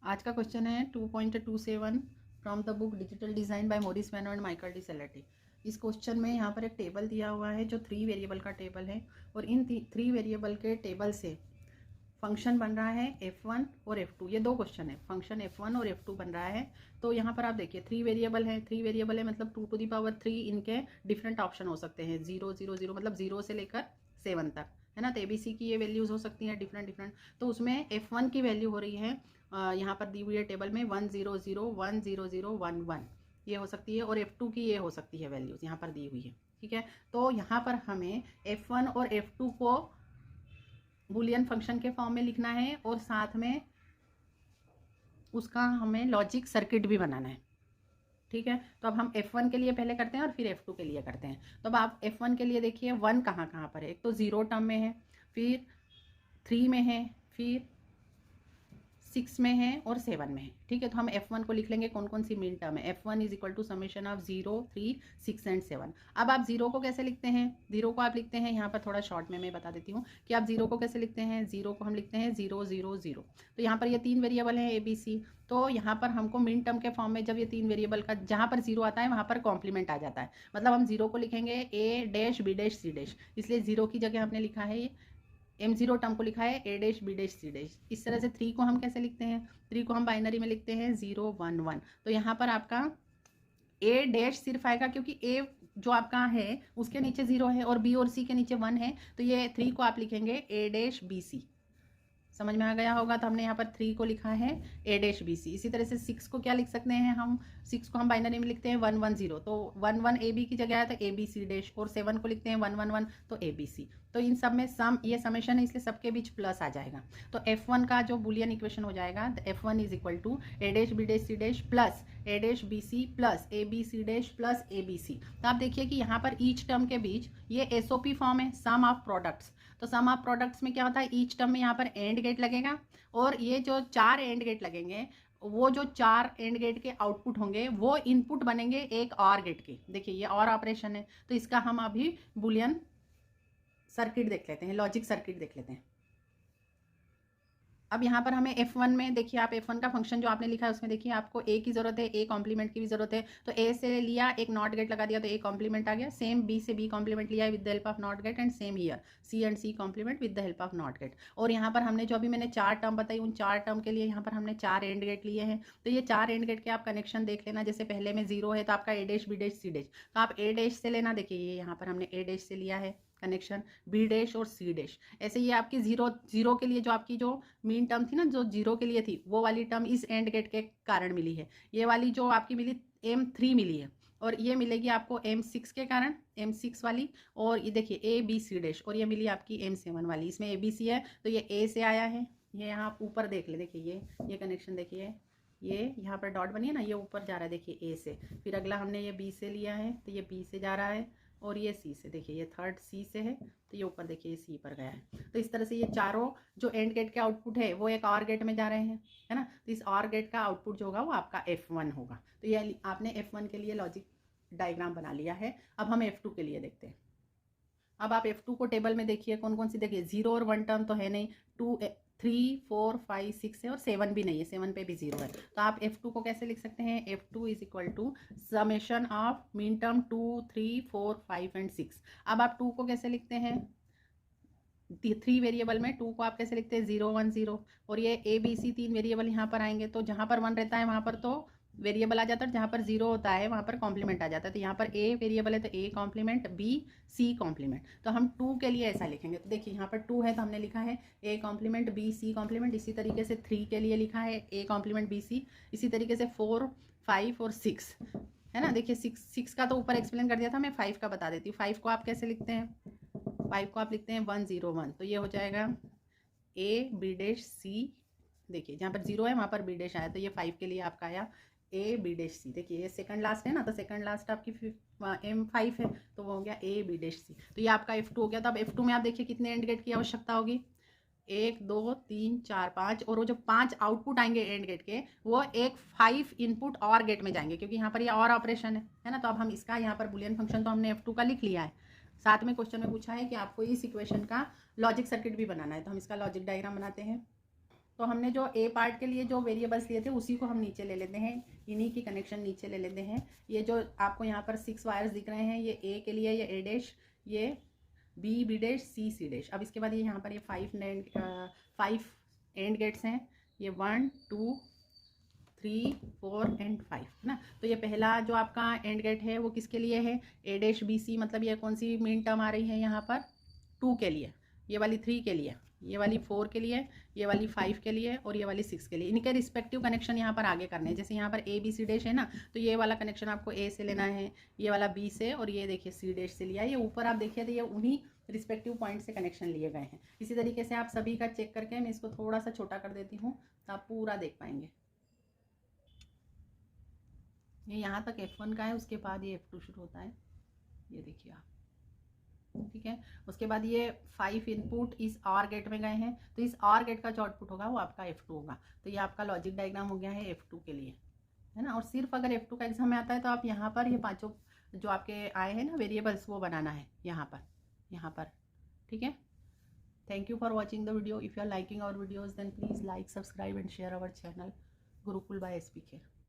आज का क्वेश्चन है 2.27 from the book digital design by Morris Mano and Michael D Ciletti. इस question में यहाँ पर एक टेबल दिया हुआ है जो 3 वेरिएबल का टेबल है और इन 3 वेरिएबल के टेबल से फंक्शन बन रहा है f1 और f2। ये दो क्वेश्चन है, फंक्शन f1 और f2 बन रहा है। तो यहाँ पर आप देखिए 3 वेरिएबल है मतलब 2 टू दी पावर 3 इनके डिफरेंट ऑप्शन हो सकते हैं। 0 0 0 मतलब 0 से लेकर 7 तक, है ना। तो ABC की ये वैल्यूज़ हो सकती हैं डिफरेंट। तो उसमें f1 की वैल्यू हो रही है यहाँ पर दी हुई है टेबल में 1 0 0 1 0 0 1 1, ये हो सकती है। और f2 की ये हो सकती है वैल्यूज़ यहाँ पर दी हुई है, ठीक है। तो यहाँ पर हमें f1 और f2 को बूलियन फंक्शन के फॉर्म में लिखना है और साथ में उसका हमें लॉजिक सर्किट भी बनाना है, ठीक है। तो अब हम f1 के लिए पहले करते हैं और फिर f2 के लिए करते हैं। तो अब आप f1 के लिए देखिए 1 कहाँ कहाँ पर है। एक तो 0 टर्म में है, फिर 3 में है, फिर 6 में है और 7 में है, ठीक है। तो हम f1 को लिख लेंगे कौन कौन सी मेन टर्म है। f1 is equal to summation of 0 3 6 and 7। अब आप 0 को कैसे लिखते हैं, 0 को आप लिखते हैं यहाँ पर थोड़ा शॉर्ट में मैं बता देती हूँ कि आप 0 को कैसे लिखते हैं। 0 को हम लिखते हैं 0 0 0। तो यहाँ पर ये 3 वेरिएबल हैं ABC। तो यहाँ पर हमको मिन टर्म के फॉर्म में जब ये 3 वेरिएबल का जहाँ पर 0 आता है वहाँ पर कॉम्प्लीमेंट आ जाता है। मतलब हम 0 को लिखेंगे A dash B dash C dash, इसलिए 0 की जगह हमने लिखा है m0 टर्म को लिखा है A dash B dash C dash. इस तरह से 3 को हम कैसे लिखते हैं, 3 को हम बाइनरी में लिखते हैं 0 1 1। तो यहाँ पर आपका A डैश सिर्फ आएगा क्योंकि A जो आपका है उसके नीचे 0 है और B और C के नीचे 1 है। तो ये 3 को आप लिखेंगे A डैश BC। समझ में आ गया होगा। तो हमने यहाँ पर 3 को लिखा है A डैश BC। इसी तरह से 6 को क्या लिख सकते हैं हम, 6 को हम बाइनरी में लिखते हैं 1 1 0। तो 1 1 AB की जगह है तो ABC डैश, और 7 को लिखते हैं 1 1 1 तो ABC। तो इन सब में सम, ये समेशन है इसलिए सबके बीच प्लस आ जाएगा। तो f1 का जो बुलियन इक्वेशन हो जाएगा f1 is equal to A dash B dash C dash plus A dash BC plus ABC dash plus ABC। तो आप देखिए कि यहाँ पर ईच टर्म के बीच ये SOP फॉर्म है, सम ऑफ प्रोडक्ट्स। तो सम ऑफ प्रोडक्ट्स में क्या होता है, ईच टर्म में यहाँ पर एंड गेट लगेगा और ये जो 4 एंड गेट लगेंगे वो जो 4 एंड गेट के आउटपुट होंगे वो इनपुट बनेंगे एक और गेट के। देखिए ये और ऑपरेशन है तो इसका हम अभी बुलियन सर्किट देख लेते हैं, लॉजिक सर्किट देख लेते हैं। अब यहाँ पर हमें f1 में देखिए, आप f1 का फंक्शन जो आपने लिखा है उसमें देखिए आपको a की जरूरत है, a कॉम्प्लीमेंट की भी जरूरत है। तो a से लिया, एक नॉट गेट लगा दिया तो a कॉम्प्लीमेंट आ गया। सेम b से b कॉम्प्लीमेंट लिया with the help of not gate and same here c and c complement with the help of not gate. और यहाँ पर हमने जो अभी मैंने 4 टर्म बताई उन 4 टर्म के लिए यहाँ पर हमने 4 एंड गेट लिए हैं। तो ये 4 एंड गेट के आप कनेक्शन देख लेना। जैसे पहले में 0 है तो आपका a dash b dash c dash, तो आप a डैश से लेना। देखिए ये यहाँ पर हमने a डैश से लिया है कनेक्शन, बी डैश और सी डैश। ऐसे ये आपकी 0 के लिए जो आपकी जो मीन टर्म थी ना, जो 0 के लिए थी वो वाली टर्म इस एंड गेट के कारण मिली है। ये वाली जो आपकी मिली M3 मिली है और ये मिलेगी आपको M6 के कारण, M6 वाली। और ये देखिए A B C डैश, और ये मिली आपकी M7 वाली। इसमें ABC है तो ये A से आया है। ये यहाँ आप ऊपर देख ले, देखिए ये कनेक्शन देखिए, ये यहाँ पर डॉट बनी है ना, ये ऊपर जा रहा है देखिए A से। फिर अगला हमने ये B से लिया है तो ये B से जा रहा है और ये C से, देखिए ये थर्ड C से है तो ये ऊपर देखिए ये C पर गया है। तो इस तरह से ये चारों जो एंड गेट के आउटपुट है वो एक और गेट में जा रहे हैं, है ना। तो इस और गेट का आउटपुट जो होगा वो आपका f1 होगा। तो ये आपने f1 के लिए लॉजिक डायग्राम बना लिया है। अब हम f2 के लिए देखते हैं। अब आप f2 को टेबल में देखिए कौन कौन सी, देखिए 0 और 1 टर्म तो है नहीं, 2 3 4 5 6 है और 7 भी नहीं है, 7 पे भी 0 है। तो आप f2 को कैसे लिख सकते हैं, f2 is equal to summation of min term 2 3 4 5 and 6। अब आप 2 को कैसे लिखते हैं, 3 वेरिएबल में 2 को आप कैसे लिखते हैं 0 1 0। और ये ABC 3 वेरिएबल यहाँ पर आएंगे तो जहाँ पर 1 रहता है वहाँ पर तो वेरिएबल आ जाता है, जहाँ पर 0 होता है वहाँ पर कॉम्प्लीमेंट आ जाता है। तो यहाँ पर A वेरिएबल है तो A complement, B C complement. तो हम 2 के लिए ऐसा लिखेंगे। तो देखिए यहाँ पर 2 है तो हमने लिखा है A complement B C complement. इसी तरीके से 3 के लिए लिखा है A कॉम्प्लीमेंट B C। इसी तरीके से 4 5 और 6 है ना। देखिए 6 का तो ऊपर एक्सप्लेन कर दिया था, मैं 5 का बता देती हूँ। 5 को आप कैसे लिखते हैं, 5 को आप लिखते हैं 1 0 1। तो ये हो जाएगा A B डैश C। देखिए जहाँ पर 0 है वहाँ पर B डैश आया तो ये 5 के लिए आपका आया A B डैश C। देखिए ये सेकंड लास्ट है ना, तो सेकंड लास्ट आपकी M5 है तो वो हो गया A B डैश C। तो ये आपका F2 हो गया। तो अब F2 में आप देखिए कितने एंड गेट की आवश्यकता होगी, 1 2 3 4 5। और वो जो 5 आउटपुट आएंगे एंड गेट के वो एक 5 इनपुट और गेट में जाएंगे क्योंकि यहाँ पर ये और ऑपरेशन है ना। तो अब हम इसका यहाँ पर बुलियन फंक्शन तो हमने F2 का लिख लिया है। साथ में क्वेश्चन में पूछा है कि आपको इस इक्वेशन का लॉजिक सर्किट भी बनाना है। तो हम इसका लॉजिक डायग्राम बनाते हैं। तो हमने जो ए पार्ट के लिए जो वेरिएबल्स लिए थे उसी को हम नीचे ले लेते हैं, इन्हीं की कनेक्शन नीचे ले लेते हैं। ये जो आपको यहाँ पर 6 वायर्स दिख रहे हैं, ये ए के लिए, ये ए डैश, ये बी बी डैश, सी सी डैश। अब इसके बाद ये यहाँ पर ये 5 एंड गेट्स हैं, ये 1 2 3 4 एंड 5 है ना। तो ये पहला जो आपका एंड गेट है वो किसके लिए है, ए डैश बी सी, मतलब ये कौन सी मीन टर्म आ रही है यहाँ पर, 2 के लिए, ये वाली 3 के लिए, ये वाली 4 के लिए, ये वाली 5 के लिए और ये वाली 6 के लिए। इनके रिस्पेक्टिव कनेक्शन यहाँ पर आगे करने हैं। जैसे यहाँ पर ए बी सी डैश है ना, तो ये वाला कनेक्शन आपको ए से लेना है, ये वाला बी से, और ये देखिए सी डैश से लिया। ये ऊपर आप देखिए तो ये उन्हीं रिस्पेक्टिव पॉइंट से कनेक्शन लिए गए हैं। इसी तरीके से आप सभी का चेक करके, मैं इसको थोड़ा सा छोटा कर देती हूँ तो आप पूरा देख पाएंगे। ये यहाँ तक F1 का है, उसके बाद ये F2 शुरू होता है, ये देखिए आप, ठीक है। उसके बाद ये 5 इनपुट इस OR गेट में गए हैं, तो इस OR गेट का जो आउटपुट होगा वो आपका F2 होगा। तो ये आपका लॉजिक डायग्राम हो गया है F2 के लिए, है ना। और सिर्फ अगर F2 का एग्जाम में आता है तो आप यहाँ पर ये 5 जो आपके आए हैं ना वेरिएबल्स, वो बनाना है यहाँ पर, ठीक है। Thank you for watching the video. If you are liking our videos then please like, subscribe and share our channel Gurukul by SP Kher।